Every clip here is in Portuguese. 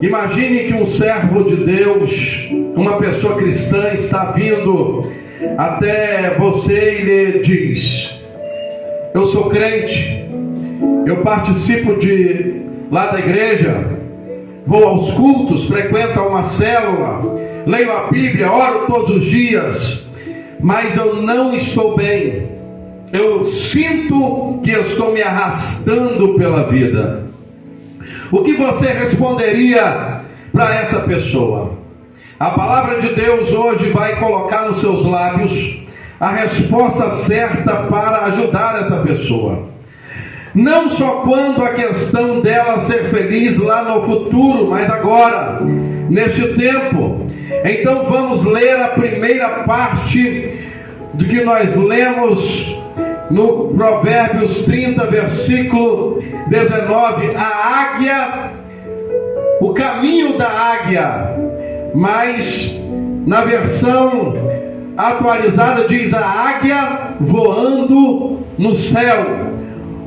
Imagine que um servo de Deus, uma pessoa cristã, está vindo até você e lhe diz: eu sou crente, eu participo lá da igreja, vou aos cultos, frequento uma célula, leio a Bíblia, oro todos os dias, mas eu não estou bem. Eu sinto que eu estou me arrastando pela vida. O que você responderia para essa pessoa? A palavra de Deus hoje vai colocar nos seus lábios a resposta certa para ajudar essa pessoa. Não só quando a questão dela ser feliz lá no futuro, mas agora, neste tempo. Então vamos ler a primeira parte do que nós lemos no Provérbios 30, versículo 19. A águia, o caminho da águia, mas na versão atualizada diz a águia voando no céu.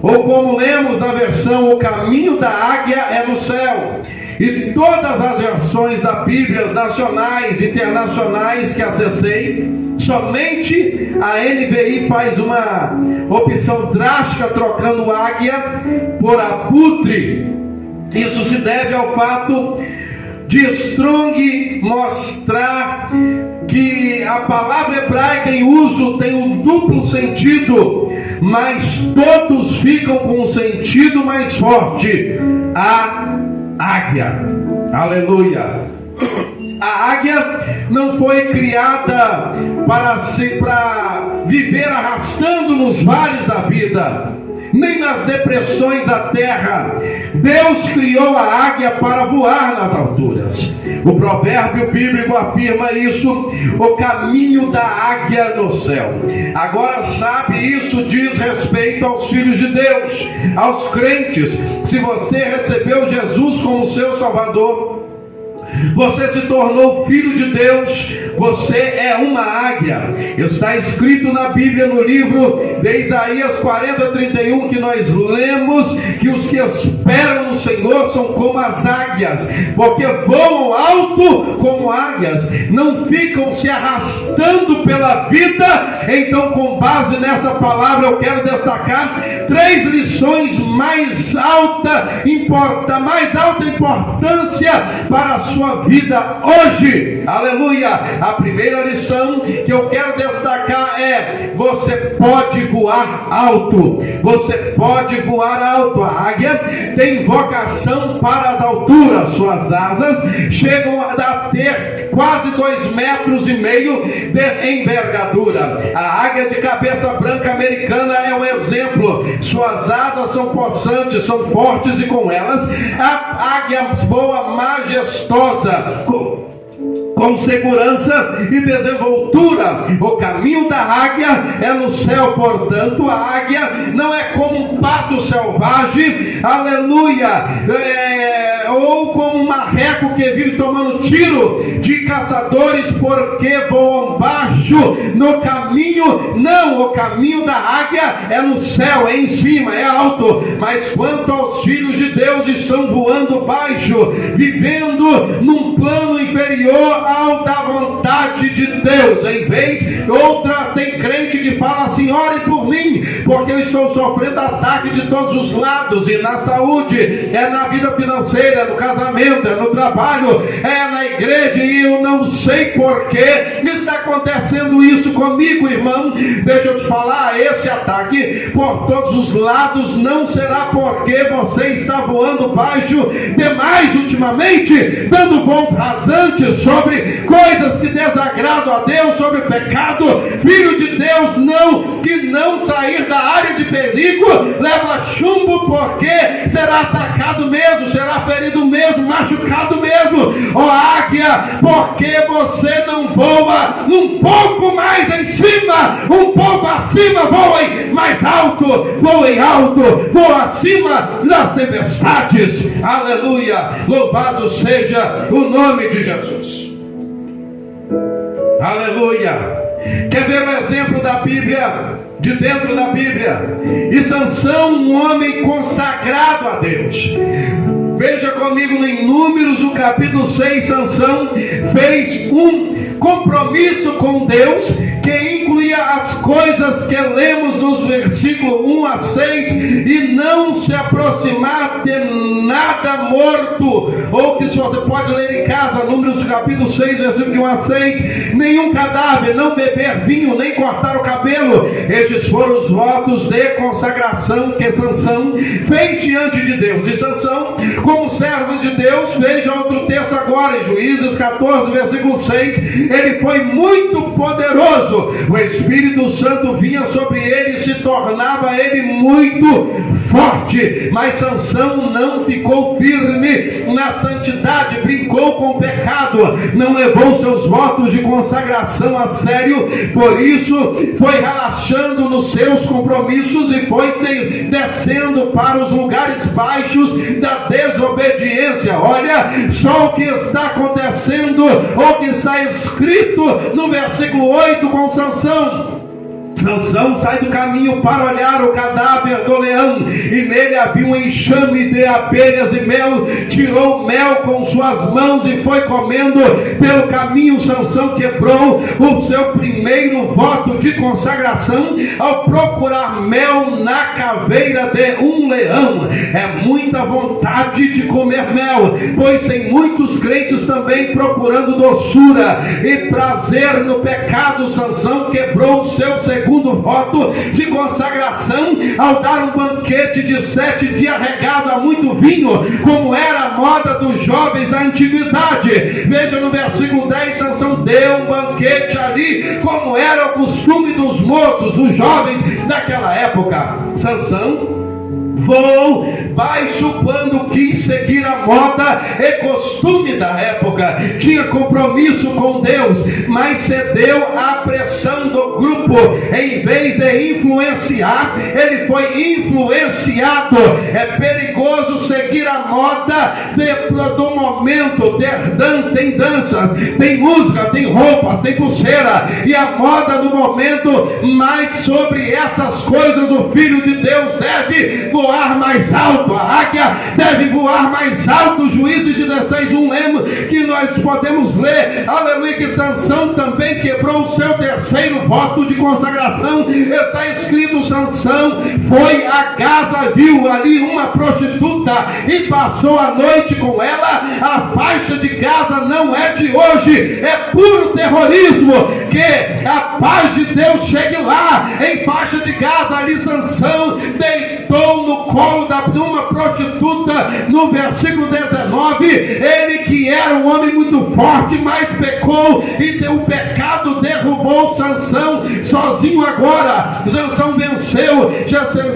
Ou como lemos na versão, o caminho da águia é no céu. E todas as versões da Bíblia, nacionais e internacionais que acessei, somente a NVI faz uma opção drástica, trocando águia por abutre. Isso se deve ao fato de Strong mostrar que a palavra hebraica em uso tem um duplo sentido, mas todos ficam com um sentido mais forte: a águia. Aleluia. A águia não foi criada para viver arrastando nos vales da vida, nem nas depressões da terra. Deus criou a águia para voar nas alturas. O provérbio bíblico afirma isso: o caminho da águia no céu. Agora, sabe, isso diz respeito aos filhos de Deus, aos crentes. Se você recebeu Jesus como seu Salvador, você se tornou filho de Deus, você é uma águia. Está escrito na Bíblia, no livro de Isaías 40:31, que nós lemos que os que esperam no Senhor são como as águias, porque voam alto como águias, não ficam se arrastando pela vida. Então, com base nessa palavra, eu quero destacar 3 lições mais alta importância para a sua vida hoje. Aleluia. A primeira lição que eu quero destacar é: você pode voar alto. Você pode voar alto. A águia tem vocação para as alturas. Suas asas chegam a ter quase 2,5 metros de envergadura. A águia de cabeça branca americana é um exemplo. Suas asas são possantes, são fortes, e com elas a águia voa majestosa, com segurança e desenvoltura. O caminho da águia é no céu. Portanto, a águia não é como um pato selvagem, aleluia, ou como um marreco que vive tomando tiro de caçadores porque voam baixo no caminho. Não, o caminho da águia é no céu, é em cima, é alto. Mas quanto aos filhos de Deus, estão voando baixo, vivendo num plano inferior ao da vontade de Deus. Em vez, tem crente que fala assim: ore por mim, porque eu estou sofrendo ataque de todos os lados, e na saúde, é na vida financeira, é no casamento, é no trabalho, é na igreja, e eu não sei por que está acontecendo isso comigo, irmão. Deixa eu te falar, esse ataque por todos os lados não será porque você está voando baixo demais ultimamente, dando voos rasantes sobre coisas que desagradam a Deus, sobre pecado. Filho de Deus, que não sair da área de perigo leva chumbo, porque será atacado mesmo, será ferido mesmo, machucado mesmo. Ó águia, porque você não voa um pouco mais em cima, um pouco acima? Voem mais alto, voem alto, voem acima das tempestades. Aleluia, louvado seja o nome de Jesus. Aleluia. Quer ver um exemplo da Bíblia, de dentro da Bíblia? E Sansão, um homem consagrado a Deus, Veja comigo em Números, no capítulo 6, Sansão fez um compromisso com Deus, que incluía as coisas que lemos nos versículos 1 a 6, e não se aproximar de nada morto, ou que se você pode ler em casa, Números capítulo 6, versículo 1 a 6, nenhum cadáver, não beber vinho, nem cortar o cabelo. Estes foram os votos de consagração que Sansão fez diante de Deus. E Sansão, como servo de Deus, veja outro texto agora, em Juízes 14, versículo 6, ele foi muito poderoso, o Espírito Santo vinha sobre ele e se tornava ele muito forte, mas Sansão não ficou firme na santidade, brincou com o pecado, não levou seus votos de consagração a sério, por isso foi relaxando nos seus compromissos e foi descendo para os lugares baixos da desobediência. Olha só o que está acontecendo, o que está escrito no versículo 8 com Sansão. Sansão sai do caminho para olhar o cadáver do leão, e nele havia um enxame de abelhas e mel. Tirou mel com suas mãos e foi comendo pelo caminho. Sansão quebrou o seu primeiro voto de consagração ao procurar mel na caveira de um leão. É muita vontade de comer mel, pois tem muitos crentes também procurando doçura e prazer no pecado. Sansão quebrou o seu segundo voto de consagração ao dar um banquete de 7 dias regado a muito vinho, como era a moda dos jovens da antiguidade. Veja no versículo 10, Sansão deu um banquete ali, como era o costume dos moços, dos jovens daquela época. Sansão baixo quando quis seguir a moda e costume da época, tinha compromisso com Deus, mas cedeu à pressão do grupo. Em vez de influenciar, ele foi influenciado. É perigoso seguir a moda do momento. Tem danças, tem música, tem roupas, tem pulseira, e a moda do momento. Mas sobre essas coisas o Filho de Deus deve voar mais alto, a águia deve voar mais alto. Juízes 16:1, lembro que nós podemos ler, aleluia, que Sansão também quebrou o seu terceiro voto de consagração. Está escrito: Sansão foi a Gaza, viu ali uma prostituta e passou a noite com ela. A faixa de Gaza não é de hoje, é puro terrorismo. Que a paz de Deus chegue lá. Em faixa de Gaza ali Sansão deitou no colo de uma prostituta. No versículo 19, ele que era um homem muito forte, mas pecou, e o pecado derrubou Sansão sozinho. Agora Sansão venceu.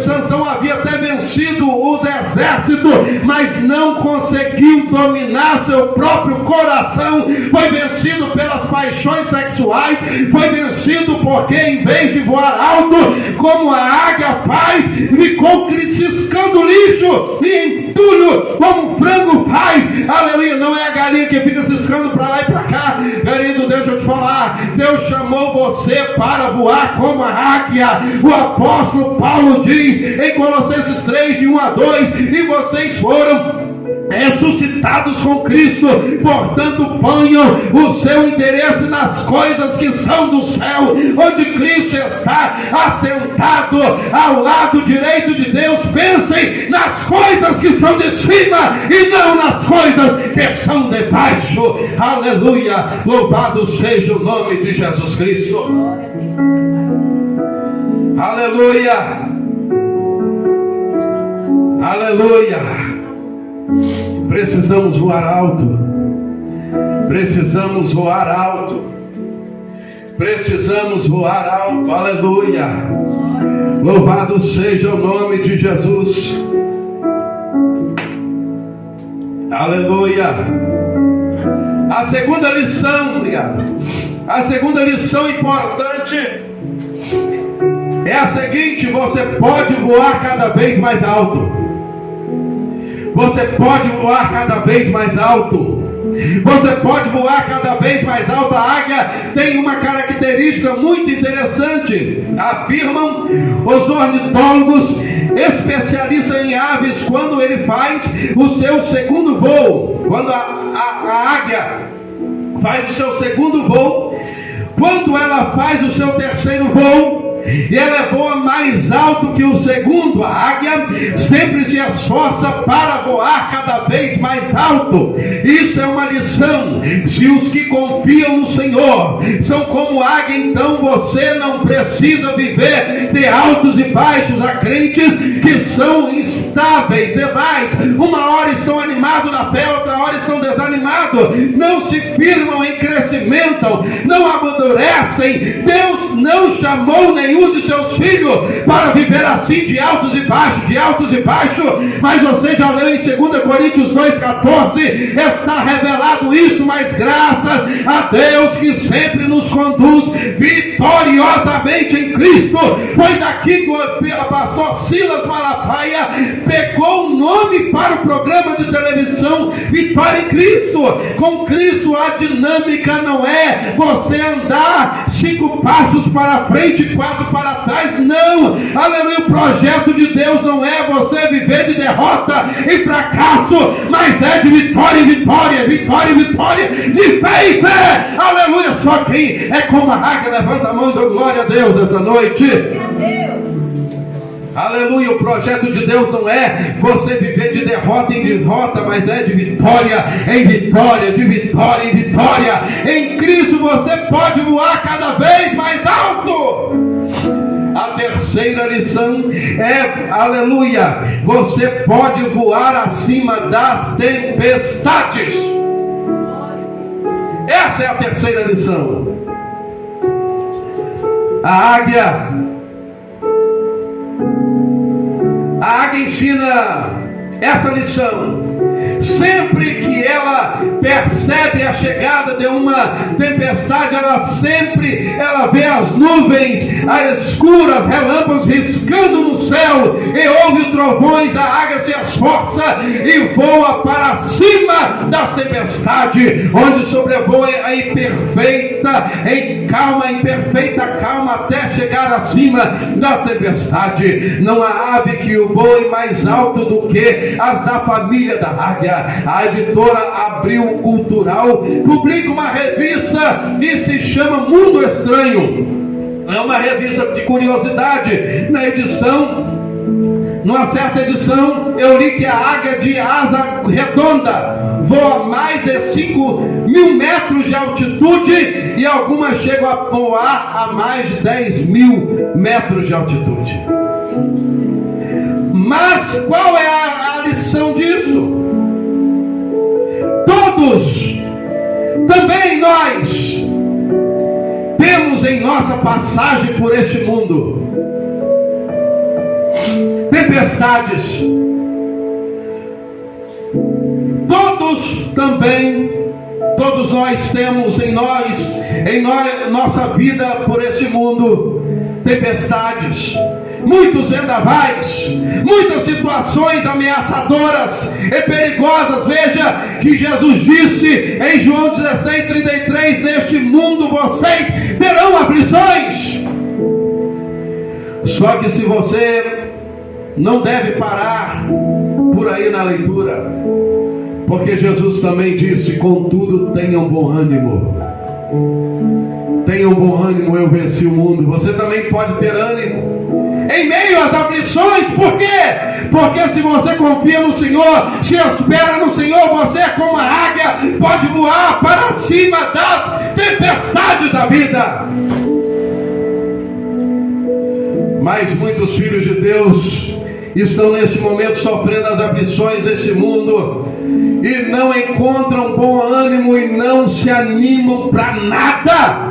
Sansão havia até vencido os exércitos, mas não conseguiu dominar seu próprio coração. Foi vencido pelas paixões sexuais, foi vencido porque em vez de voar alto como a águia faz, ficou ciscando lixo e entulho como um frango faz. Aleluia, não é a galinha que fica ciscando para lá e para cá. Querido, deixa eu te falar, Deus chamou você para voar como a águia. O apóstolo Paulo diz em Colossenses 3, de 1 a 2, e vocês foram ressuscitados com Cristo, portanto ponham o seu interesse nas coisas que são do céu, onde Cristo está assentado ao lado direito de Deus. Pensem nas coisas que são de cima e não nas coisas que são de baixo. Aleluia, louvado seja o nome de Jesus Cristo. Aleluia, aleluia. Precisamos voar alto. Precisamos voar alto. Precisamos voar alto. Aleluia. Louvado seja o nome de Jesus. Aleluia. A segunda lição, obrigado. A segunda lição importante é a seguinte: você pode voar cada vez mais alto. Você pode voar cada vez mais alto. Você pode voar cada vez mais alto. A águia tem uma característica muito interessante. Afirmam os ornitólogos especialista em aves quando ele faz o seu segundo voo. Quando a águia faz o seu segundo voo, quando ela faz o seu terceiro voo, e ela voa mais alto que o segundo, a águia sempre se esforça para voar cada vez mais alto. Isso é uma lição. Se os que confiam no Senhor são como águia, então você não precisa viver de altos e baixos. Há crentes que são instáveis, demais. Uma hora estão animados na fé, outra hora estão desanimados, não se firmam em crescimento, não amadurecem. Deus não chamou nenhum de seus filhos para viver assim, de altos e baixos, de altos e baixos. Mas você já leu em 2 Coríntios 2,14, está revelado isso. Mas graças a Deus que sempre nos conduz vitoriosamente em Cristo. Foi daqui que o pastor Silas Malafaia pegou o nome para o programa de televisão Vitória em Cristo. Com Cristo a dinâmica não é você andar 5 passos para frente e 4 para trás, não. Aleluia. O projeto de Deus não é você viver de derrota e fracasso, mas é de vitória em vitória, vitória em vitória, de fé em fé. Aleluia. Só quem é como a águia levanta a mão e dá glória a Deus essa noite. Aleluia. O projeto de Deus não é você viver de derrota em derrota, mas é de vitória em vitória, de vitória em vitória. Em Cristo você pode voar cada vez mais alto. A terceira lição é, aleluia, você pode voar acima das tempestades. Essa é a terceira lição. A águia ensina essa lição. Sempre que ela percebe a chegada de uma tempestade, ela vê as nuvens escuras, relâmpagos riscando no céu, e ouve trovões. A águia se esforça e voa para cima das tempestades, onde sobrevoa em perfeita calma, até chegar acima das tempestades. Não há ave que voe mais alto do que as da família da águia. A editora Abril Cultural publica uma revista que se chama Mundo Estranho. É uma revista de curiosidade. Numa certa edição, eu li que a águia de asa redonda voa mais de 5.000 metros de altitude, e algumas chegam a voar a mais de 10.000 metros de altitude. Mas qual é a lição disso? Todos, também nós, temos em nossa passagem por este mundo tempestades. Todos nós temos em nossa vida por esse mundo tempestades, muitos vendavais, muitas situações ameaçadoras e perigosas. Veja que Jesus disse em João 16:33: neste mundo vocês terão aflições. Só que se você não deve parar por aí na leitura, porque Jesus também disse: contudo tenham bom ânimo. Tenham bom ânimo, eu venci o mundo. Você também pode ter ânimo em meio às aflições. Por quê? Porque se você confia no Senhor, se espera no Senhor, você é como a águia, pode voar para cima das tempestades da vida. Mas muitos filhos de Deus estão neste momento sofrendo as aflições deste mundo e não encontram bom ânimo e não se animam para nada.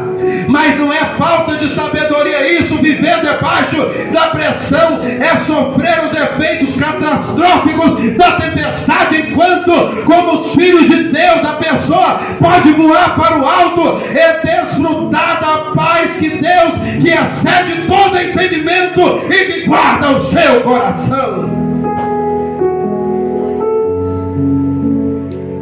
Mas não é falta de sabedoria isso. Viver debaixo da pressão é sofrer os efeitos catastróficos da tempestade, enquanto como os filhos de Deus a pessoa pode voar para o alto e desfrutar da paz que Deus, que excede todo entendimento e que guarda o seu coração.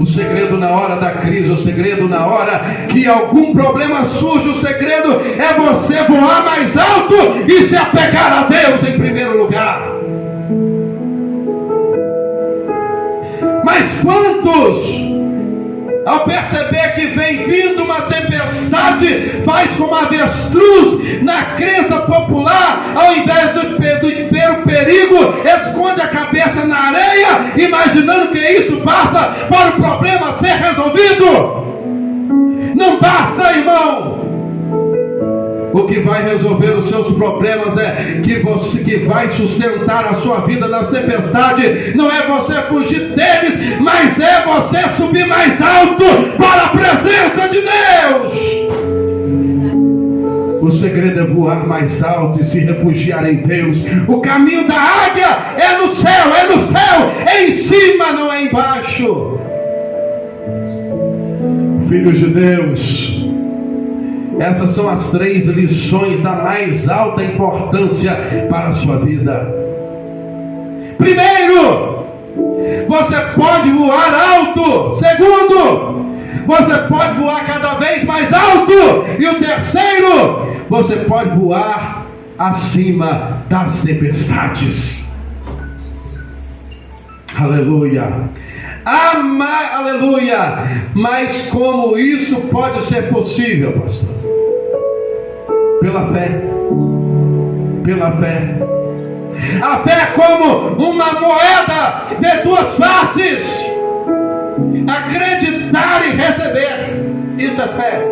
O segredo na hora da crise, o segredo na hora que algum problema surge, o segredo é você voar mais alto e se apegar a Deus em primeiro lugar. Mas quantos, ao perceber que vem vindo uma tempestade, faz como avestruz na crença popular, ao invés de ver o perigo, esconde a cabeça na areia, imaginando que isso basta para o problema ser resolvido? Não basta, irmão. O que vai resolver os seus problemas é que vai sustentar a sua vida na tempestade. Não é você fugir deles, mas é você subir mais alto para a presença de Deus. O segredo é voar mais alto e se refugiar em Deus. O caminho da águia é no céu, é em cima, não é embaixo. Filhos de Deus, essas são as 3 lições da mais alta importância para a sua vida. Primeiro, você pode voar alto. Segundo, você pode voar cada vez mais alto. E o terceiro, você pode voar acima das tempestades. Aleluia. Aleluia. Mas como isso pode ser possível, pastor? Pela fé. Pela fé. A fé é como uma moeda de 2 faces. Acreditar e receber. Isso é fé.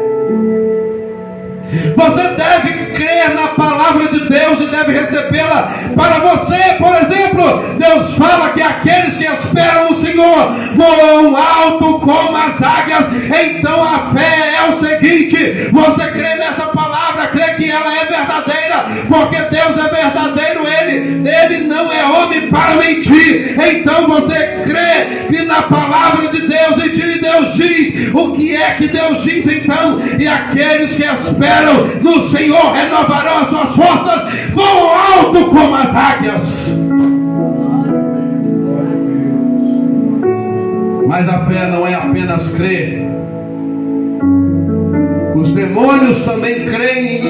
Você deve crer na palavra de Deus e deve recebê-la para você. Por exemplo, Deus fala que aqueles que esperam no Senhor voam alto como as águias. Então a fé é o seguinte: você crê nessa palavra, crê que ela é verdadeira, porque Deus é verdadeiro, Ele não é homem para mentir. Então você crê que na palavra de Deus, e Deus diz o que é que Deus diz então, e aqueles que esperam no Senhor renovarão as suas forças, voam alto como as águias. Mas a fé não é apenas crer. Os demônios também creem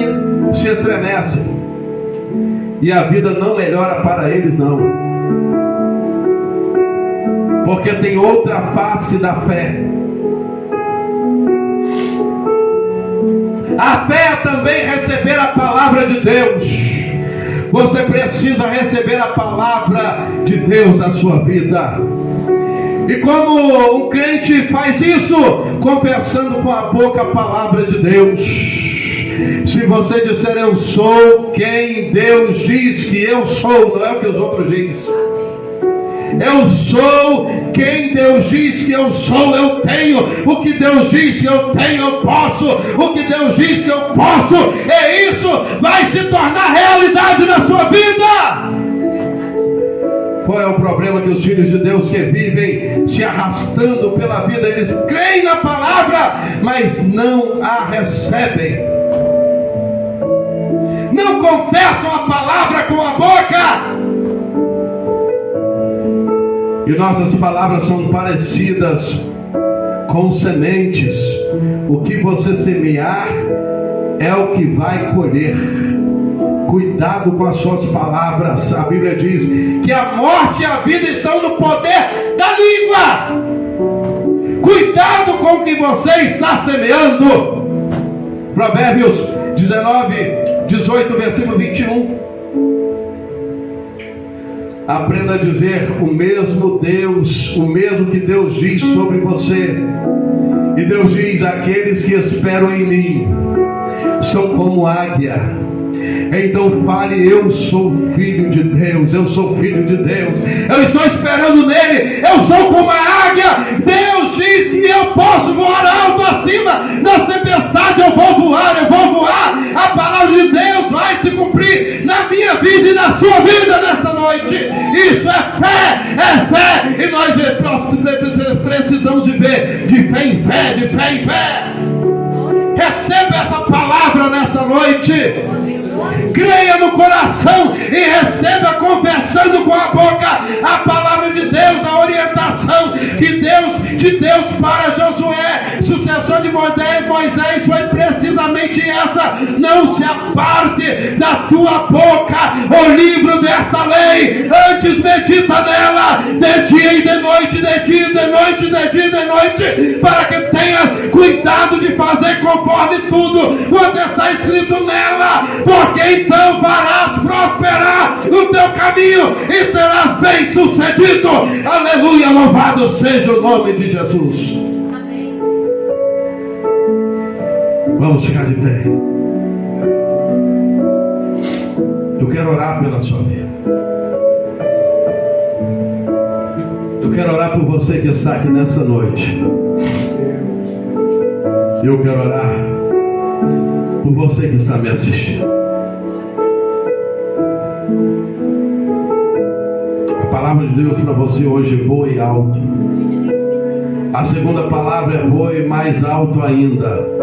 e se estremecem, e a vida não melhora para eles, não, porque tem outra face da fé. A fé é também receber a palavra de Deus. Você precisa receber a palavra de Deus na sua vida. E como um crente faz isso? Confessando com a boca a palavra de Deus. Se você disser eu sou quem Deus diz que eu sou, não é o que os outros dizem. Eu sou quem Deus diz que eu sou. Eu tenho o que Deus diz que eu tenho. Eu posso o que Deus diz que eu posso. E isso vai se tornar realidade na sua vida. Qual é o problema que os filhos de Deus que vivem se arrastando pela vida? Eles creem na palavra, mas não a recebem. Não confessam a palavra com a boca. E nossas palavras são parecidas com sementes. O que você semear é o que vai colher. Cuidado com as suas palavras. A Bíblia diz que a morte e a vida estão no poder da língua. Cuidado com o que você está semeando. Provérbios 19:18, versículo 21. Aprenda a dizer o mesmo Deus, o mesmo que Deus diz sobre você. E Deus diz: aqueles que esperam em mim são como águia. Então fale: eu sou filho de Deus, eu sou filho de Deus, eu estou esperando nele, eu sou como a águia. Deus diz que eu posso voar alto acima da tempestade. Eu vou voar. A palavra de Deus vai se cumprir na minha vida e na sua vida nessa noite. Isso é fé, e nós precisamos viver de fé em fé, de fé em fé. Receba essa palavra nessa noite. Creia no coração e receba confessando com a boca a palavra de Deus, a orientação de Deus para Josué, sucessor de Moisés, Moisés foi precisamente essa: não se aparte da tua boca o livro dessa lei, antes medita nela de dia e de noite, de dia e de noite, de dia e de noite, para que tenha cuidado de fazer conforme tudo quanto está escrito nela, porque então farás prosperar o teu caminho e serás bem sucedido. Aleluia, louvado seja o nome de Jesus. Vamos ficar de pé. Eu quero orar pela sua vida. Eu quero orar por você que está aqui nessa noite. Eu quero orar por você que está me assistindo. A palavra de Deus para você hoje: voe alto. A segunda palavra é: voe mais alto ainda.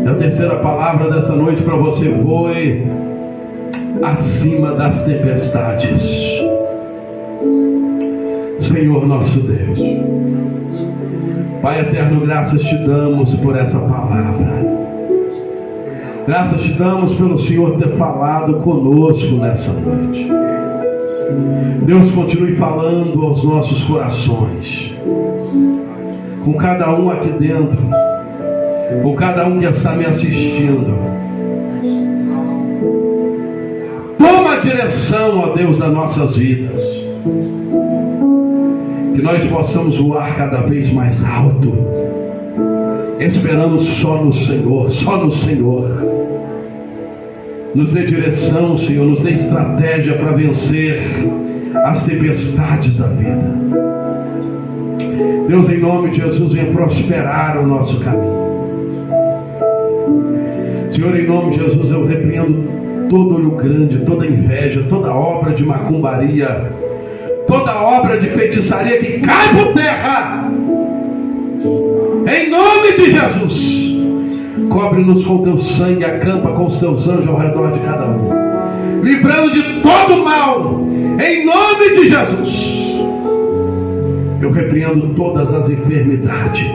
E a terceira palavra dessa noite para você: voe acima das tempestades. Senhor nosso Deus, Pai eterno, graças te damos por essa palavra. Graças te damos pelo Senhor ter falado conosco nessa noite. Deus, continue falando aos nossos corações, com cada um aqui dentro, com cada um que está me assistindo. Toma a direção, ó Deus, das nossas vidas, que nós possamos voar cada vez mais alto, esperando só no Senhor, só no Senhor. Nos dê direção, Senhor, nos dê estratégia para vencer as tempestades da vida. Deus, em nome de Jesus, venha prosperar o nosso caminho. Senhor, em nome de Jesus, eu repreendo todo olho grande, toda inveja, toda obra de macumbaria, toda obra de feitiçaria que cai por terra, em nome de Jesus. Cobre-nos com teu sangue, acampa com os teus anjos ao redor de cada um, livrando de todo mal, em nome de Jesus. Eu repreendo todas as enfermidades,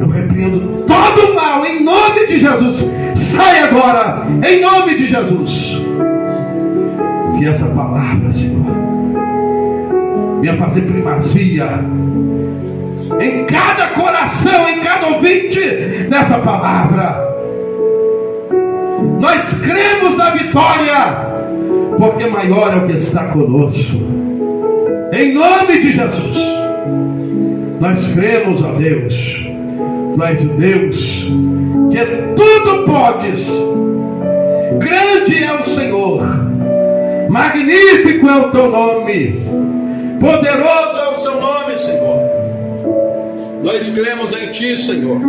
eu repreendo todo mal, em nome de Jesus. Sai agora, em nome de Jesus. Que essa palavra, Senhor, venha fazer primazia em cada coração, em cada ouvinte dessa palavra. Nós cremos na vitória, porque maior é o que está conosco, em nome de Jesus. Nós cremos, ó Deus, Tu és o Deus que tudo podes. Grande é o Senhor, magnífico é o teu nome, poderoso é o seu nome, Senhor. Nós cremos em Ti, Senhor.